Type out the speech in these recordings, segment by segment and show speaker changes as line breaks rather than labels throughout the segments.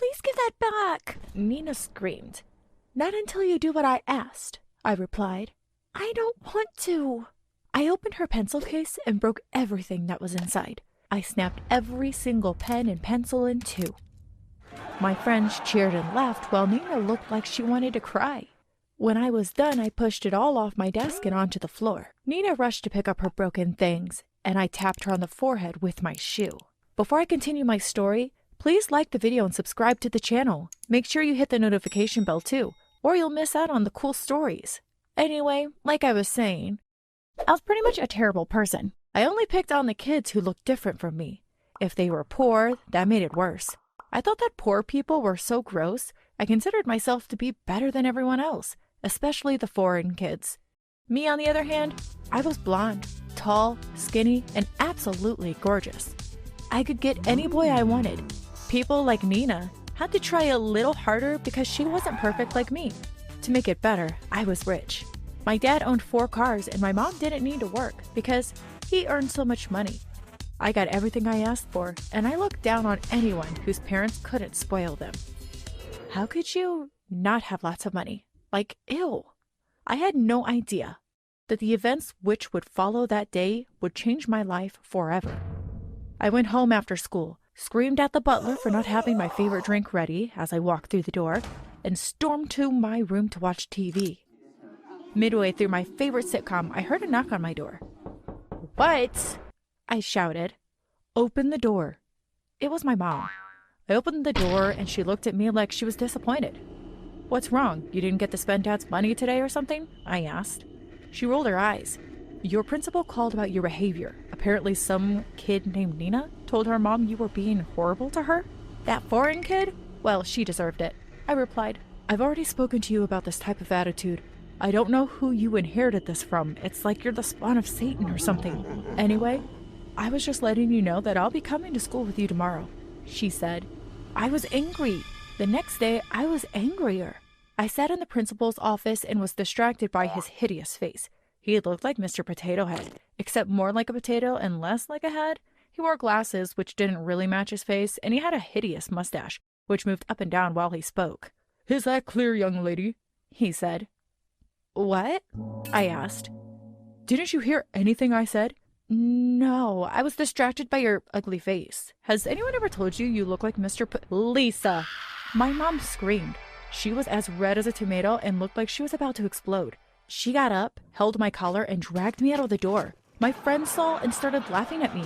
please give that back, Nina screamed. Not until you do what I asked, I replied. I don't want to. I opened her pencil case and broke everything that was inside. I snapped every single pen and pencil in two. My friends cheered and laughed while Nina looked like she wanted to cry. When I was done, I pushed it all off my desk and onto the floor. Nina rushed to pick up her broken things, and I tapped her on the forehead with my shoe. Before I continue my story, please like the video and subscribe to the channel. Make sure you hit the notification bell too, or you'll miss out on the cool stories. Anyway, like I was saying, I was pretty much a terrible person. I only picked on the kids who looked different from me. If they were poor, that made it worse. I thought that poor people were so gross, I considered myself to be better than everyone else, especially the foreign kids. Me, on the other hand, I was blonde, tall, skinny, and absolutely gorgeous. I could get any boy I wanted. People like Nina had to try a little harder because she wasn't perfect like me. To make it better, I was rich. My dad owned 4 cars and my mom didn't need to work because he earned so much money. I got everything I asked for, and I looked down on anyone whose parents couldn't spoil them. How could you not have lots of money? Like, ew. I had no idea that the events which would follow that day would change my life forever. I went home after school, screamed at the butler for not having my favorite drink ready as I walked through the door, and stormed to my room to watch TV. Midway through my favorite sitcom, I heard a knock on my door. What? I shouted. Open the door. It was my mom. I opened the door and she looked at me like she was disappointed. What's wrong? You didn't get to spend Dad's money today or something? I asked. She rolled her eyes. Your principal called about your behavior. Apparently some kid named Nina told her mom you were being horrible to her? That foreign kid? Well, she deserved it. I replied, I've already spoken to you about this type of attitude. I don't know who you inherited this from. It's like you're the spawn of Satan or something. Anyway, I was just letting you know that I'll be coming to school with you tomorrow, she said. I was angry. The next day, I was angrier. I sat in the principal's office and was distracted by his hideous face. He looked like Mr. Potato Head, except more like a potato and less like a head. He wore glasses, which didn't really match his face, and he had a hideous mustache, which moved up and down while he spoke. Is that clear, young lady? He said. What? I asked. Didn't you hear anything I said? No, I was distracted by your ugly face. Has anyone ever told you you look like Mr. Lisa? My mom screamed. She was as red as a tomato and looked like she was about to explode. She got up, held my collar, and dragged me out of the door. My friends saw and started laughing at me.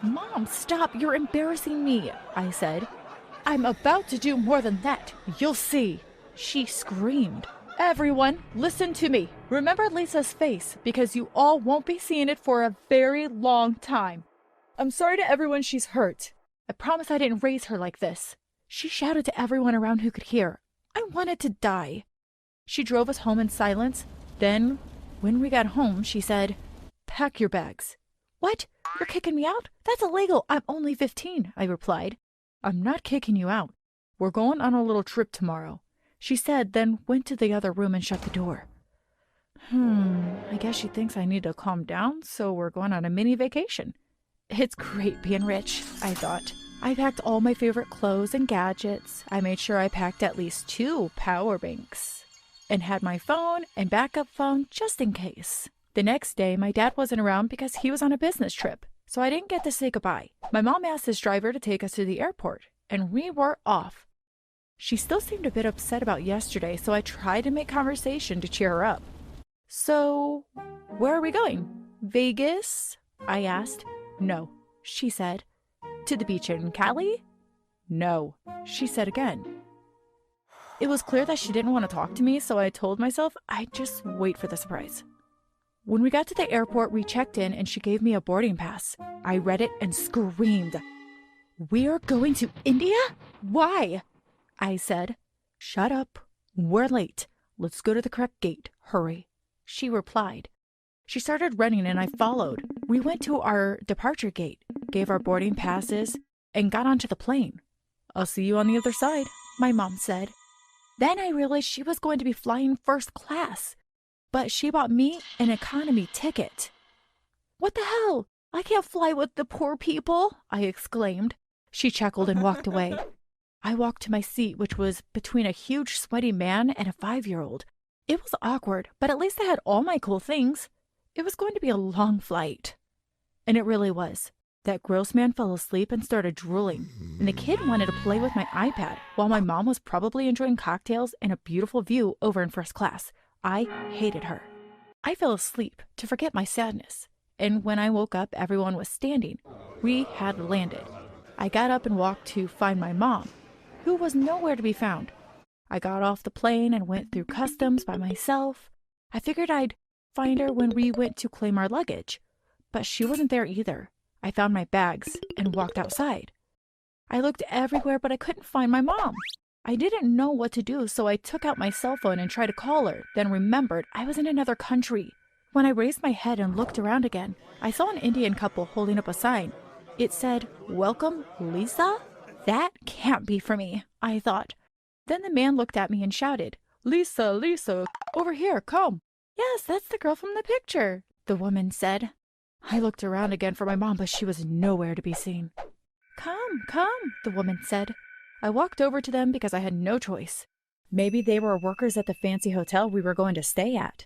Mom, stop, you're embarrassing me, I said. I'm about to do more than that. You'll see. She screamed. Everyone, listen to me. Remember Lisa's face, because you all won't be seeing it for a very long time. I'm sorry to everyone she's hurt. I promise I didn't raise her like this. She shouted to everyone around who could hear. I wanted to die. She drove us home in silence. Then, when we got home, she said, Pack your bags. What? You're kicking me out? That's illegal. I'm only 15, I replied. I'm not kicking you out. We're going on a little trip tomorrow, she said, then went to the other room and shut the door. I guess she thinks I need to calm down, so we're going on a mini vacation. It's great being rich, I thought. I packed all my favorite clothes and gadgets. I made sure I packed at least 2 power banks and had my phone and backup phone just in case. The next day, my dad wasn't around because he was on a business trip, so I didn't get to say goodbye. My mom asked his driver to take us to the airport, and we were off. She still seemed a bit upset about yesterday, so I tried to make conversation to cheer her up. So, where are we going? Vegas? I asked. No, she said. To the beach in Cali? No, she said again. It was clear that she didn't want to talk to me, so I told myself I'd just wait for the surprise. When we got to the airport, we checked in and she gave me a boarding pass. I read it and screamed. We're going to India? Why? I said. Shut up. We're late. Let's go to the correct gate. Hurry. She replied. She started running and I followed. We went to our departure gate, gave our boarding passes, and got onto the plane. I'll see you on the other side, my mom said. Then I realized she was going to be flying first class, but she bought me an economy ticket. What the hell? I can't fly with the poor people, I exclaimed. She chuckled and walked away. I walked to my seat, which was between a huge sweaty man and a 5-year-old. It was awkward, but at least I had all my cool things. It was going to be a long flight. And it really was. That gross man fell asleep and started drooling, and the kid wanted to play with my iPad while my mom was probably enjoying cocktails and a beautiful view over in first class. I hated her. I fell asleep to forget my sadness, and when I woke up, everyone was standing. We had landed. I got up and walked to find my mom, who was nowhere to be found. I got off the plane and went through customs by myself. I figured I'd find her when we went to claim our luggage, but she wasn't there either. I found my bags and walked outside. I looked everywhere, but I couldn't find my mom. I didn't know what to do, so I took out my cell phone and tried to call her, then remembered I was in another country. When I raised my head and looked around again, I saw an Indian couple holding up a sign. It said, "Welcome, Lisa?" That can't be for me, I thought. Then the man looked at me and shouted, "Lisa, Lisa, over here, come." "Yes, that's the girl from the picture," the woman said. I looked around again for my mom, but she was nowhere to be seen. "Come, come," the woman said. I walked over to them because I had no choice. Maybe they were workers at the fancy hotel we were going to stay at.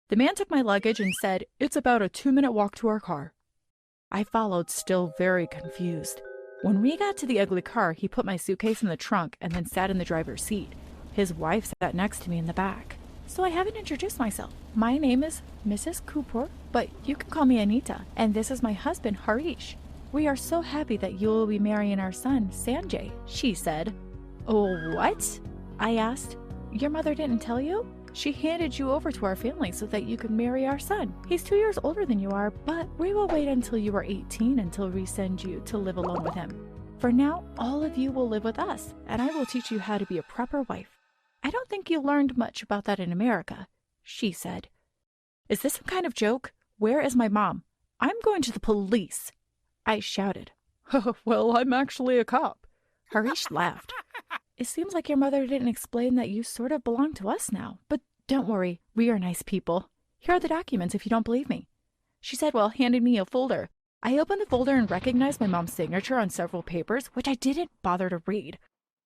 The man took my luggage and said, "It's about a 2-minute walk to our car." I followed, still very confused. When we got to the ugly car, he put my suitcase in the trunk and then sat in the driver's seat. His wife sat next to me in the back. So I haven't introduced myself. My name is Mrs. Cooper, but you can call me Anita, and this is my husband, Harish. We are so happy that you will be marrying our son, Sanjay, she said. "Oh, what?" I asked. "Your mother didn't tell you? She handed you over to our family so that you could marry our son. He's 2 years older than you are, but we will wait until you are 18 until we send you to live alone with him. For now, all of you will live with us, and I will teach you how to be a proper wife. I don't think you learned much about that in America," she said. "Is this some kind of joke? Where is my mom? I'm going to the police," I shouted. "Well, I'm actually a cop." Harish laughed. "It seems like your mother didn't explain that you sort of belong to us now, but don't worry, we are nice people. Here are the documents if you don't believe me," she said while handing me a folder. I opened the folder and recognized my mom's signature on several papers, which I didn't bother to read.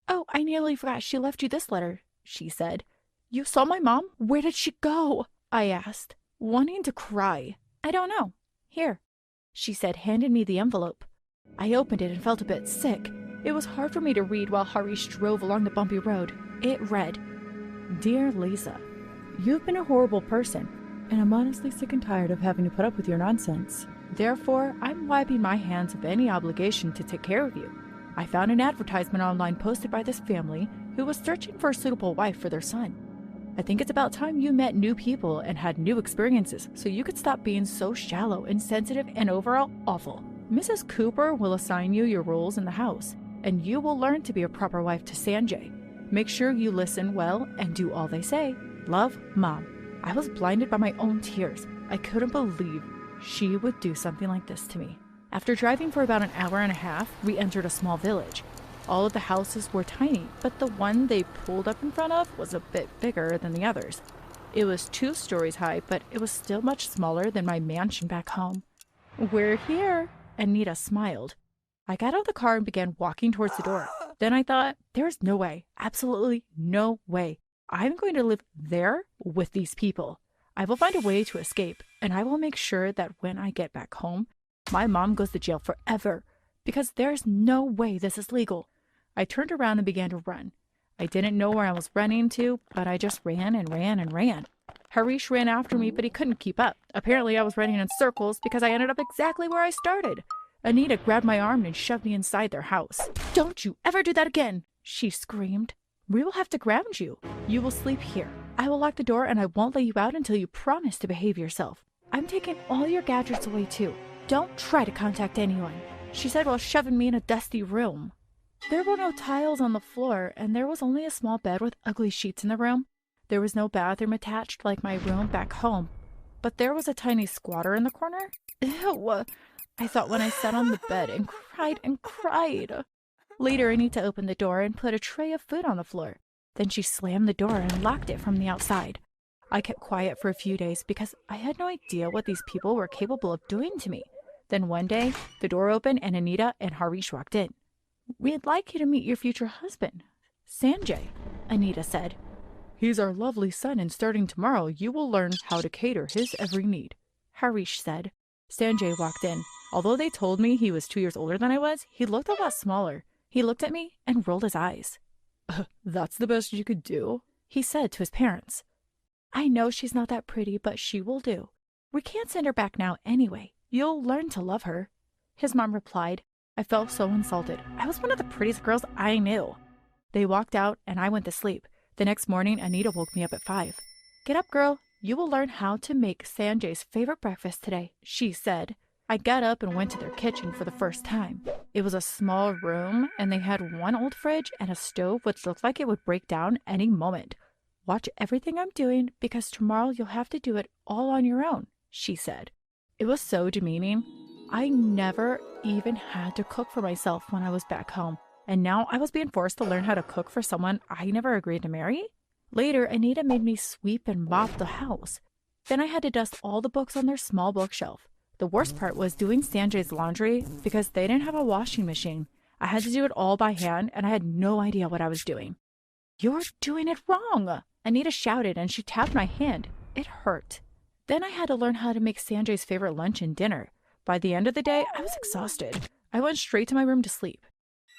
"Oh, I nearly forgot she left you this letter," she said. "You saw my mom? Where did she go?" I asked, wanting to cry. "I don't know. Here," she said, handing me the envelope. I opened it and felt a bit sick. It was hard for me to read while Harish drove along the bumpy road. It read, "Dear Lisa, you've been a horrible person, and I'm honestly sick and tired of having to put up with your nonsense. Therefore, I'm wiping my hands of any obligation to take care of you. I found an advertisement online posted by this family who was searching for a suitable wife for their son. I think it's about time you met new people and had new experiences so you could stop being so shallow, insensitive, and overall awful. Mrs. Cooper will assign you your roles in the house, and you will learn to be a proper wife to Sanjay. Make sure you listen well and do all they say. Love, Mom." I was blinded by my own tears. I couldn't believe she would do something like this to me. After driving for about an hour and a half, we entered a small village. All of the houses were tiny, but the one they pulled up in front of was a bit bigger than the others. It was 2 stories high, but it was still much smaller than my mansion back home. "We're here," Anita smiled. I got out of the car and began walking towards the door. Then I thought, there's no way, absolutely no way. I'm going to live there with these people. I will find a way to escape, and I will make sure that when I get back home, my mom goes to jail forever, because there's no way this is legal. I turned around and began to run. I didn't know where I was running to, but I just ran and ran and ran. Harish ran after me, but he couldn't keep up. Apparently I was running in circles because I ended up exactly where I started. Anita grabbed my arm and shoved me inside their house. "Don't you ever do that again," she screamed. "We will have to ground you. You will sleep here. I will lock the door and I won't let you out until you promise to behave yourself. I'm taking all your gadgets away too. Don't try to contact anyone," she said while shoving me in a dusty room. There were no tiles on the floor, and there was only a small bed with ugly sheets in the room. There was no bathroom attached like my room back home, but there was a tiny squatter in the corner. Ew, I thought when I sat on the bed and cried and cried. Later, Anita opened the door and put a tray of food on the floor. Then she slammed the door and locked it from the outside. I kept quiet for a few days because I had no idea what these people were capable of doing to me. Then one day, the door opened and Anita and Harish walked in. We'd like you to meet your future husband, Sanjay, Anita said. He's our lovely son, and starting tomorrow, you will learn how to cater his every need, Harish said. Sanjay walked in. Although they told me he was 2 years older than I was, he looked a lot smaller. He looked at me and rolled his eyes. That's the best you could do, he said to his parents. I know she's not that pretty, but she will do. We can't send her back now anyway. You'll learn to love her, his mom replied. I felt so insulted. I was one of the prettiest girls I knew. They walked out and I went to sleep. The next morning, Anita woke me up at 5. Get up, girl. You will learn how to make Sanjay's favorite breakfast today, she said. I got up and went to their kitchen for the first time. It was a small room, and they had one old fridge and a stove which looked like it would break down any moment. Watch everything I'm doing, because tomorrow you'll have to do it all on your own, she said. It was so demeaning. I never even had to cook for myself when I was back home, and now I was being forced to learn how to cook for someone I never agreed to marry? Later, Anita made me sweep and mop the house. Then I had to dust all the books on their small bookshelf. The worst part was doing Sanjay's laundry because they didn't have a washing machine. I had to do it all by hand, and I had no idea what I was doing. You're doing it wrong, Anita shouted, and she tapped my hand. It hurt. Then I had to learn how to make Sanjay's favorite lunch and dinner. By the end of the day, I was exhausted. I went straight to my room to sleep.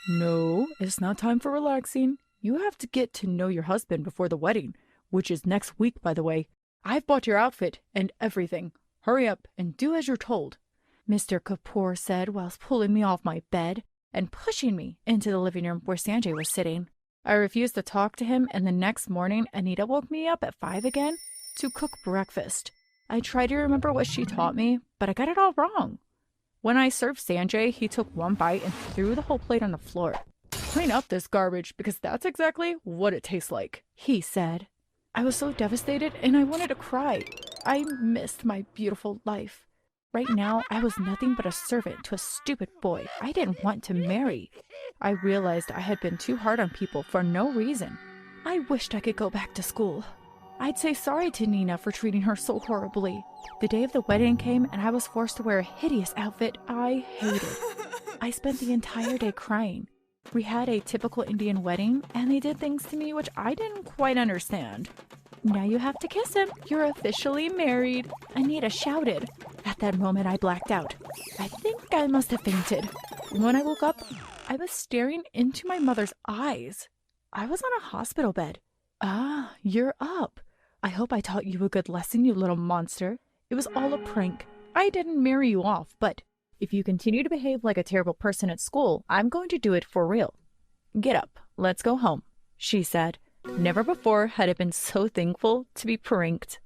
No, it's not time for relaxing. You have to get to know your husband before the wedding, which is next week, by the way. I've bought your outfit and everything. Hurry up and do as you're told, Mr. Kapoor said whilst pulling me off my bed and pushing me into the living room where Sanjay was sitting. I refused to talk to him, and the next morning, Anita woke me up at 5 again to cook breakfast. I tried to remember what she taught me, but I got it all wrong. When I served Sanjay, he took one bite and threw the whole plate on the floor. Clean up this garbage, because that's exactly what it tastes like, he said. I was so devastated, and I wanted to cry. I missed my beautiful life. Right now, I was nothing but a servant to a stupid boy I didn't want to marry. I realized I had been too hard on people for no reason. I wished I could go back to school. I'd say sorry to Nina for treating her so horribly. The day of the wedding came, and I was forced to wear a hideous outfit I hated. I spent the entire day crying. We had a typical Indian wedding, and they did things to me which I didn't quite understand. Now you have to kiss him. You're officially married, Anita shouted. At that moment, I blacked out. I think I must have fainted. When I woke up, I was staring into my mother's eyes. I was on a hospital bed. Ah, you're up. I hope I taught you a good lesson, you little monster. It was all a prank. I didn't marry you off, but if you continue to behave like a terrible person at school, I'm going to do it for real. Get up. Let's go home, she said. Never before had I been so thankful to be pranked.